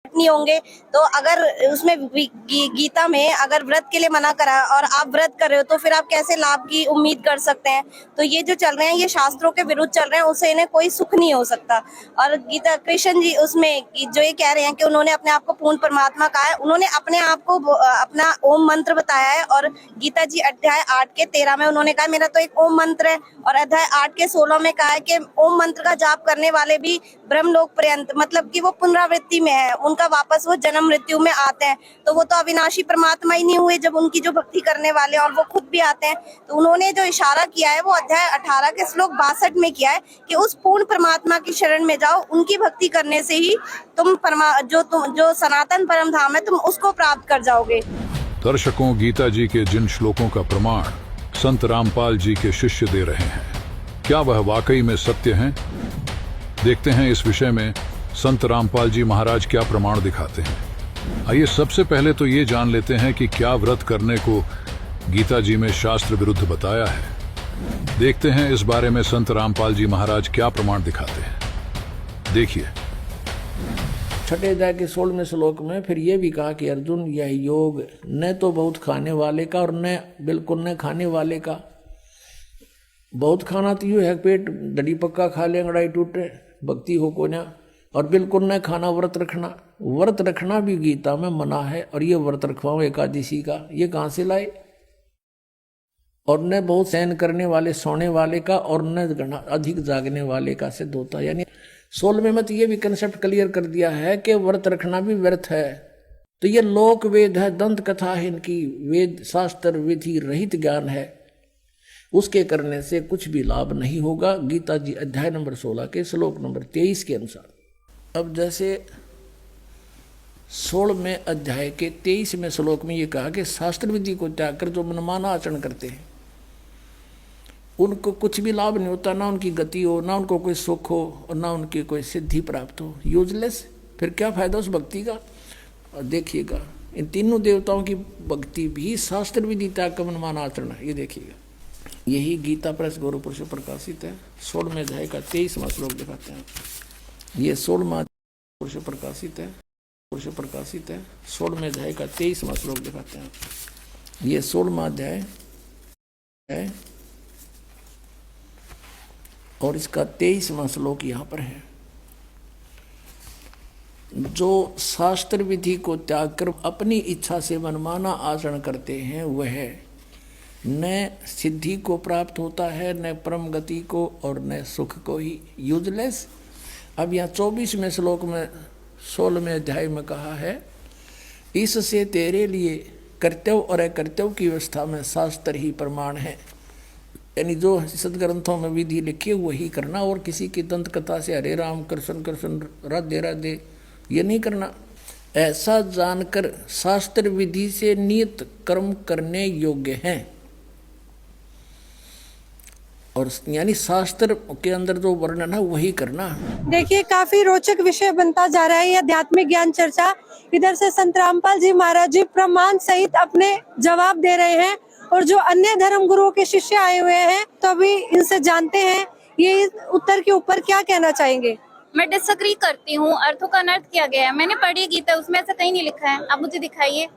नहीं होंगे। तो अगर उसमें गीता में अगर व्रत के लिए मना करा और आप व्रत कर रहे हो तो फिर आप कैसे लाभ की उम्मीद कर सकते हैं। तो ये जो चल रहे हैं ये शास्त्रों के विरुद्ध चल रहे हैं, उससे इन्हें कोई सुख नहीं हो सकता। और गीता कृष्ण जी उसमें जो ये कह रहे हैं कि उन्होंने अपने आप को पूर्ण परमात्मा कहा है, उन्होंने अपने आप को अपना ओम मंत्र बताया है। और गीता जी अध्याय 8 के 13 में उन्होंने कहा मेरा तो एक ओम मंत्र है, और अध्याय 8 के 16 में कहा है कि ओम मंत्र का जाप करने वाले भी ब्रह्मलोक पर्यंत, मतलब कि वो पुनरावृत्ति में है, उनका वापस वो जन्म मृत्यु में आते हैं। तो वो तो अविनाशी परमात्मा ही नहीं हुए जब उनकी जो भक्ति करने वाले और वो खुद भी आते हैं। तो उन्होंने जो इशारा किया है वो अध्याय 18 के श्लोक 62 में किया है कि उस पूर्ण परमात्मा की शरण में जाओ, उनकी भक्ति करने से ही तुम जो सनातन परम धाम है तुम उसको प्राप्त कर जाओगे। दर्शकों, गीता जी के जिन श्लोकों का प्रमाण संत रामपाल जी के शिष्य दे रहे हैं, क्या वह वाकई में सत्य हैं? देखते हैं इस विषय में संत रामपाल जी महाराज क्या प्रमाण दिखाते हैं। आइए सबसे पहले तो ये जान लेते हैं कि क्या व्रत करने को गीता जी में शास्त्र विरुद्ध बताया है। देखते हैं इस बारे में संत रामपाल जी महाराज क्या प्रमाण दिखाते हैं। देखिए, छठे अध्याय के 16वें श्लोक में फिर ये भी कहा कि अर्जुन, यह योग न तो बहुत खाने वाले का और न बिल्कुल न खाने वाले का। बहुत खाना तो यूँ है, पेट डडी पक्का खा ले अंगड़ाई टूटे, भक्ति हो को ना। और बिल्कुल न खाना, व्रत रखना। व्रत रखना भी गीता में मना है, और ये व्रत रखवाओ एकादशी का, ये कहाँ से लाए? और न बहुत सहन करने वाले सोने वाले का, और न अधिक जागने वाले का सिद्ध होता। यानी 16वें में तो ये भी कंसेप्ट क्लियर कर दिया है कि व्रत रखना भी व्यर्थ है। तो ये लोक वेद है, दंत कथा है इनकी, वेद शास्त्र विधि रहित ज्ञान है, उसके करने से कुछ भी लाभ नहीं होगा। गीता जी अध्याय नंबर 16 के श्लोक नंबर 23 के अनुसार। अब जैसे 16वें अध्याय के 23वें श्लोक में ये कहा कि शास्त्र विधि को त्याग कर जो मनमाना आचरण करते हैं उनको कुछ भी लाभ नहीं होता, ना उनकी गति हो, ना उनको कोई सुख हो, और ना उनकी कोई सिद्धि प्राप्त हो। यूजलेस। फिर क्या फायदा उस भक्ति का? और देखिएगा, इन तीनों देवताओं की भक्ति भी शास्त्र विधि त्याग का मनमाना आचरण है। ये देखिएगा, यही गीता प्रेस गोरखपुर से प्रकाशित है। 16वें अध्याय का 23वां श्लोक दिखाते हैं। ये 16वां से प्रकाशित है, 16वें अध्याय का 23वां श्लोक दिखाते हैं। ये 16वां अध्याय है और इसका 23वां श्लोक यहाँ पर है। जो शास्त्र विधि को त्याग कर अपनी इच्छा से मनमाना आचरण करते हैं वह न सिद्धि को प्राप्त होता है, न परम गति को, और न सुख को ही। यूजलेस। अब यहाँ 24वें श्लोक में 16वें अध्याय में कहा है, इससे तेरे लिए कर्तव्य और अकर्तव्य की व्यवस्था में शास्त्र ही प्रमाण है। यानी जो सदग्रंथों में विधि लिखी वही करना, और किसी की दंत कथा से हरे राम कृष्ण कृष्ण राधे राधे ये नहीं करना। ऐसा जानकर शास्त्र विधि से नियत कर्म करने योग्य हैं। और यानी शास्त्र के अंदर जो वर्णन है वही करना। देखिए, काफी रोचक विषय बनता जा रहा है ये आध्यात्मिक ज्ञान चर्चा। इधर से संत रामपाल जी महाराज जी प्रमाण सहित अपने जवाब दे रहे हैं, और जो अन्य धर्म गुरुओं के शिष्य आए हुए हैं तो अभी इनसे जानते हैं ये उत्तर के ऊपर क्या कहना चाहेंगे। मैं डिसएग्री करती हूँ। अर्थों का अनर्थ किया गया है। मैंने पढ़ी गीता, उसमें ऐसा कहीं नहीं लिखा है। आप मुझे दिखाइए।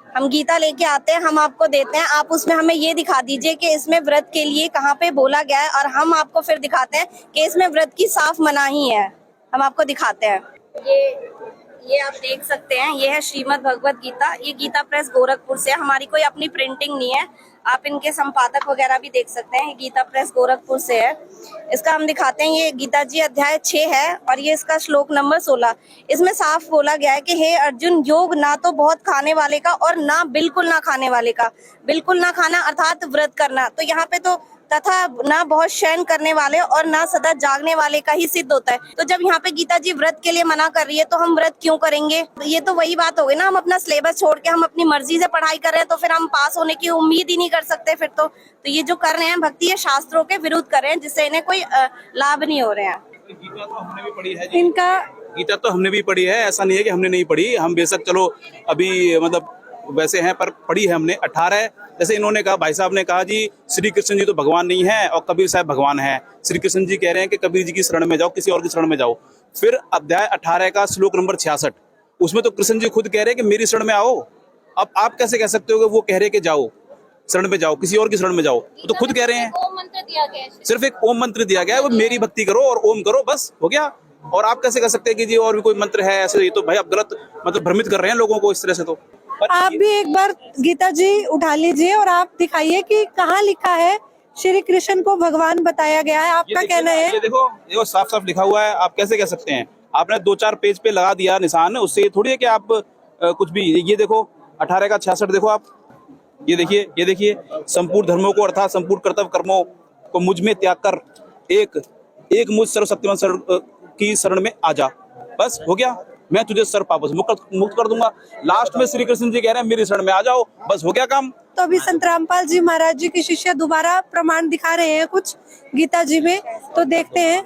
हम गीता लेके आते हैं, हम आपको देते हैं, आप उसमें हमें ये दिखा दीजिए कि इसमें व्रत के लिए कहाँ पे बोला गया है, और हम आपको फिर दिखाते हैं कि इसमें व्रत की साफ मनाही है। हम आपको दिखाते हैं। ये आप देख सकते हैं, ये है श्रीमद् भगवत गीता। ये गीता प्रेस गोरखपुर से, हमारी कोई अपनी प्रिंटिंग नहीं है। आप इनके संपादक वगैरह भी देख सकते हैं। ये गीता प्रेस गोरखपुर से है। इसका हम दिखाते हैं। ये गीता जी अध्याय 6 है, और ये इसका श्लोक नंबर 16। इसमें साफ बोला गया है कि हे अर्जुन, योग ना तो बहुत खाने वाले का और ना बिल्कुल ना खाने वाले का। बिल्कुल ना खाना अर्थात व्रत करना। तो यहाँ पे तो तथा ना बहुत शयन करने वाले और ना सदा जागने वाले का ही सिद्ध होता है। तो जब यहाँ पे गीता जी व्रत के लिए मना कर रही है तो हम व्रत क्यों करेंगे? ये तो वही बात हो गई ना, हम अपना सिलेबस छोड़ के हम अपनी मर्जी से पढ़ाई कर रहे हैं, तो फिर हम पास होने की उम्मीद ही नहीं कर सकते फिर तो ये जो कर रहे हैं भक्ति ये शास्त्रों के विरुद्ध कर रहे हैं, जिससे इन्हें कोई लाभ नहीं हो रहे हैं। गीता तो हमने भी पढ़ी है जी। इनका गीता तो हमने भी पढ़ी है, ऐसा नहीं है कि हमने नहीं पढ़ी। हम बेशक चलो अभी मतलब वैसे हैं, पर पढ़ी है हमने। 18 जैसे इन्होंने कहा, भाई साहब ने कहा जी श्री कृष्ण जी तो भगवान नहीं है और कबीर साहब भगवान है। श्री कृष्ण जी कह रहे हैं कि कबीर जी की शरण में जाओ, किसी और की शरण में जाओ। फिर अध्याय 18 का श्लोक नंबर 66 उसमें तो कृष्ण जी खुद कह रहे हैं कि मेरी शरण में आओ। अब आप कैसे कह सकते हो कि वो कह रहे हैं कि जाओ शरण में जाओ, किसी और की शरण में जाओ? वो तो खुद कह रहे हैं। ओम मंत्र दिया गया है। सिर्फ एक ओम मंत्र दिया गया है, वो मेरी भक्ति करो और ओम करो, बस हो गया। और आप कैसे कह सकते हैं कि जी और भी कोई मंत्र है ऐसे? ये तो भाई आप गलत मतलब भ्रमित कर रहे हैं लोगों को इस तरह से। तो पर आप भी एक बार गीता जी उठा लीजिए और आप दिखाइए कि कहाँ लिखा है श्री कृष्ण को भगवान बताया गया है। आपका कहना है? ये देखो साफ साफ लिखा हुआ है। आप कैसे कह सकते हैं? आपने 2-4 पेज पे लगा दिया निशान, उससे ये थोड़ी है कि आप कुछ भी। ये देखो 18 का 66 देखो आप, ये देखिए संपूर्ण धर्मों को अर्थात संपूर्ण कर्तव्य कर्मों को मुझ में त्याग कर एक मुझ सर्वशक्तिमान की शरण में आ जा, बस हो गया। मैं तुझे सर्व पापों से मुक्त कर दूंगा। लास्ट में श्री कृष्ण जी कह रहे हैं मेरी शरण में आ जाओ, बस हो गया काम। तो अभी संत रामपाल जी महाराज जी के शिष्य दोबारा प्रमाण दिखा रहे हैं कुछ गीता जी में, तो देखते हैं।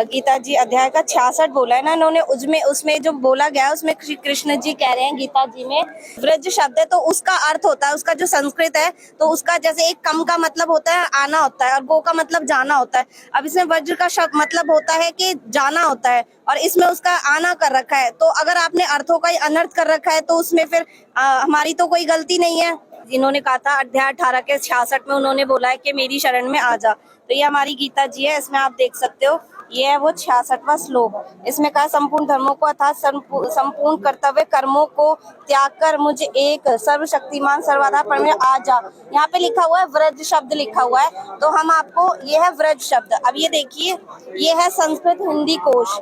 गीता जी अध्याय का 66 बोला है ना इन्होंने, उसमें जो बोला गया है उसमें श्री कृष्ण जी कह रहे हैं गीता जी में व्रज शब्द है तो उसका अर्थ होता है, उसका जो संस्कृत है तो उसका जैसे एक कम का मतलब होता है आना होता है और गो का मतलब जाना होता है। अब इसमें वज्र का शब्द मतलब होता है कि जाना होता है और इसमें उसका आना कर रखा है। तो अगर आपने अर्थों का ही अनर्थ कर रखा है तो उसमें फिर हमारी तो कोई गलती नहीं है। जिन्होंने कहा था अध्याय 18 के 66 में उन्होंने बोला है कि मेरी शरण में आ जा, तो ये हमारी गीता जी है। इसमें आप देख सकते हो ये है वो 66वां श्लोक। इसमें कहा संपूर्ण धर्मों को अर्थात संपूर्ण कर्तव्य कर्मों को त्याग कर मुझे एक सर्वशक्तिमान सर्वाधार पर में आ जा। यहाँ पे लिखा हुआ है व्रज शब्द लिखा हुआ है, तो हम आपको ये है व्रज शब्द। अब ये देखिए ये है संस्कृत हिंदी कोश,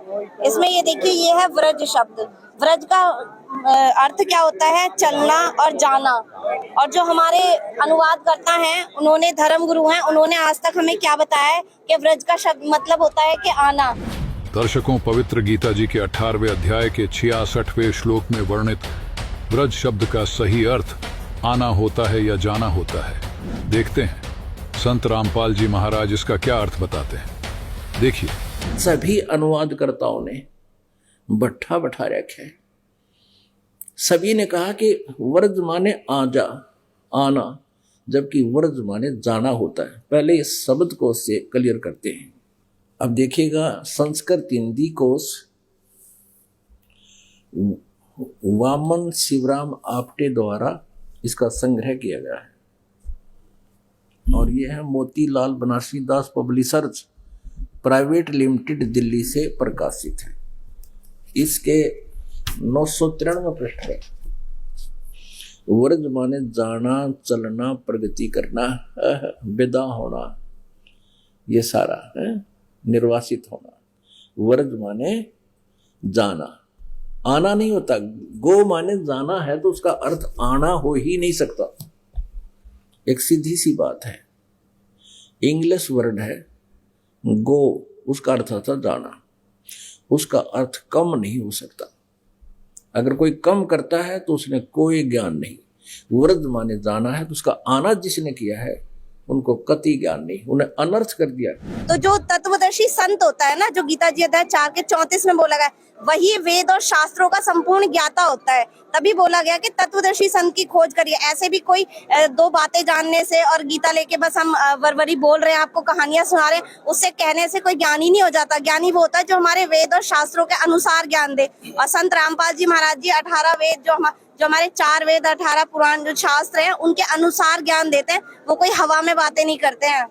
इसमें ये देखिए ये है व्रज शब्द। व्रज का अर्थ क्या होता है? चलना और जाना। और जो हमारे अनुवाद करता है उन्होंने धर्म गुरु हैं, उन्होंने आज तक हमें क्या बताया है कि व्रज का शब्द मतलब होता है कि आना। दर्शकों, पवित्र गीता जी के 18वें अध्याय के 66वें श्लोक में वर्णित व्रज शब्द का सही अर्थ आना होता है या जाना होता है। देखते हैं संत रामपाल जी महाराज इसका क्या अर्थ बताते हैं। देखिए सभी अनुवादकर्ताओं ने बट्ठा बैठा रखा है। सभी ने कहा कि व्रज माने आ जा, आना, जबकि व्रज माने जाना होता है। पहले इस शब्द को से क्लियर करते हैं। अब देखिएगा संस्कृत हिंदी कोश वामन शिवराम आपटे द्वारा इसका संग्रह किया गया है और यह है मोतीलाल बनारसी दास पब्लिशर्स प्राइवेट लिमिटेड दिल्ली से प्रकाशित है। इसके 993 पृष्ठ है। व्रज माने जाना, चलना, प्रगति करना, विदा होना, ये सारा है, निर्वासित होना। व्रज माने जाना, आना नहीं होता। गो माने जाना है तो उसका अर्थ आना हो ही नहीं सकता। एक सीधी सी बात है। इंग्लिश वर्ड है गो, उसका अर्थ होता जाना, उसका अर्थ कम नहीं हो सकता। अगर कोई कम करता है तो उसने कोई ज्ञान नहीं। व्रज माने जाना है तो उसका आना जिसने किया है उनको कति ज्ञान नहीं, उन्हें अनर्थ कर दिया। तो जो तत्वदर्शी संत होता है ना, जो गीता जी अध्याय 4 के 34 में बोला गया, वही वेद और शास्त्रों का संपूर्ण ज्ञाता होता है। तभी बोला गया कि तत्वदर्शी संत की खोज करिए। ऐसे भी कोई दो बातें जानने से और गीता लेके बस हम वरवरी बोल रहे हैं, आपको कहानियां सुना रहे हैं, उससे कहने से कोई ज्ञानी नहीं हो जाता। ज्ञानी वो होता है जो हमारे वेद और शास्त्रों के अनुसार ज्ञान दे। और संत रामपाल जी महाराज जी 18 वेद जो हमारे 4 वेद 18 पुराण जो शास्त्र हैं उनके अनुसार ज्ञान देते हैं। वो कोई हवा में बातें नहीं करते हैं।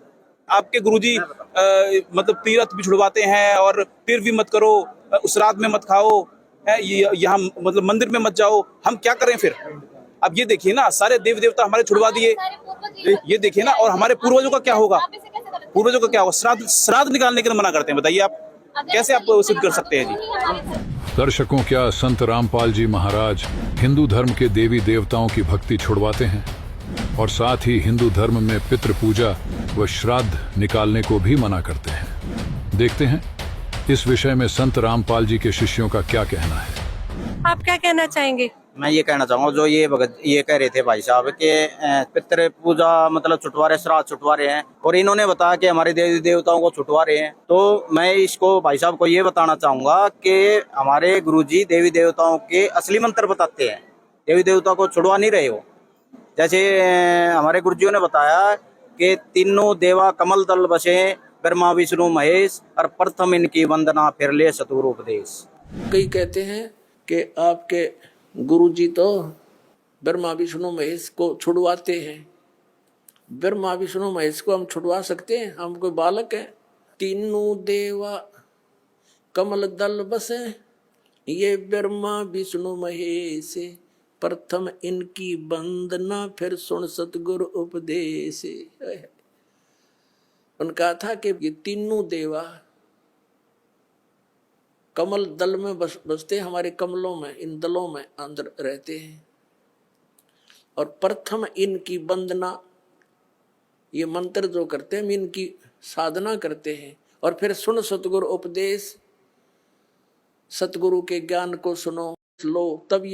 आपके गुरुजी मतलब तीर्थ भी छुड़वाते हैं और तीर्थ भी मत करो, श्राद्ध में मत खाओ, यहाँ मतलब मंदिर में मत जाओ। हम क्या करें फिर? अब ये देखिए ना, सारे देव देवता हमारे छुड़वा दिए। ये देखिए ना, और हमारे पूर्वजों का क्या होगा? पूर्वजों का क्या होगा? श्राद्ध निकालने के लिए मना करते हैं। बताइए आप कैसे आप सिद्ध कर सकते हैं जी? दर्शकों, क्या संत रामपाल जी महाराज हिंदू धर्म के देवी देवताओं की भक्ति छुड़वाते हैं और साथ ही हिंदू धर्म में पितृ पूजा व श्राद्ध निकालने को भी मना करते हैं? देखते हैं इस विषय में संत रामपाल जी के शिष्यों का क्या कहना है। आप क्या कहना चाहेंगे? मैं ये कहना चाहूँगा, जो ये कह रहे थे भाई साहब के पितृ पूजा मतलब छुटवा रहे, श्राद्ध छुटवा रहे हैं, और इन्होंने बताया कि हमारे देवी देवताओं को छुटवा रहे हैं। तो मैं इसको भाई साहब को ये बताना चाहूँगा कि हमारे गुरुजी देवी देवताओं के असली मंत्र बताते हैं, देवी देवताओं को छुड़वा नहीं रहे हो। जैसे हमारे गुरुजियों ने बताया कि तीनों देवा कमल दल बसे, ब्रह्मा विष्णु महेश, और प्रथम इनकी वंदना फिर ले सतगुरु उपदेश। कई कहते हैं कि आपके गुरुजी तो ब्रह्मा विष्णु महेश को छुड़वाते हैं। ब्रह्मा विष्णु महेश को हम छुड़वा सकते हैं? हम कोई बालक है? तीनों देवा कमल दल बसे, ये ब्रह्मा विष्णु महेश, प्रथम इनकी वंदना फिर सुन सतगुरु उपदेश। उनका था कि ये तीनों देवा कमल दल में बसते, हमारे कमलों में, इन दलों में अंदर रहते हैं, और प्रथम इनकी वंदना, ये मंत्र जो करते हैं इनकी साधना करते हैं, और फिर सुन सतगुरु उपदेश, सतगुरु के ज्ञान को सुनो, तब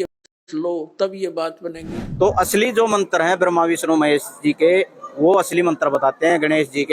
ये बात बनेगी। तो असली जो मंत्र हैं ब्रह्मा विष्णु महेश जी के, वो असली मंत्र बताते हैं गणेश जी के।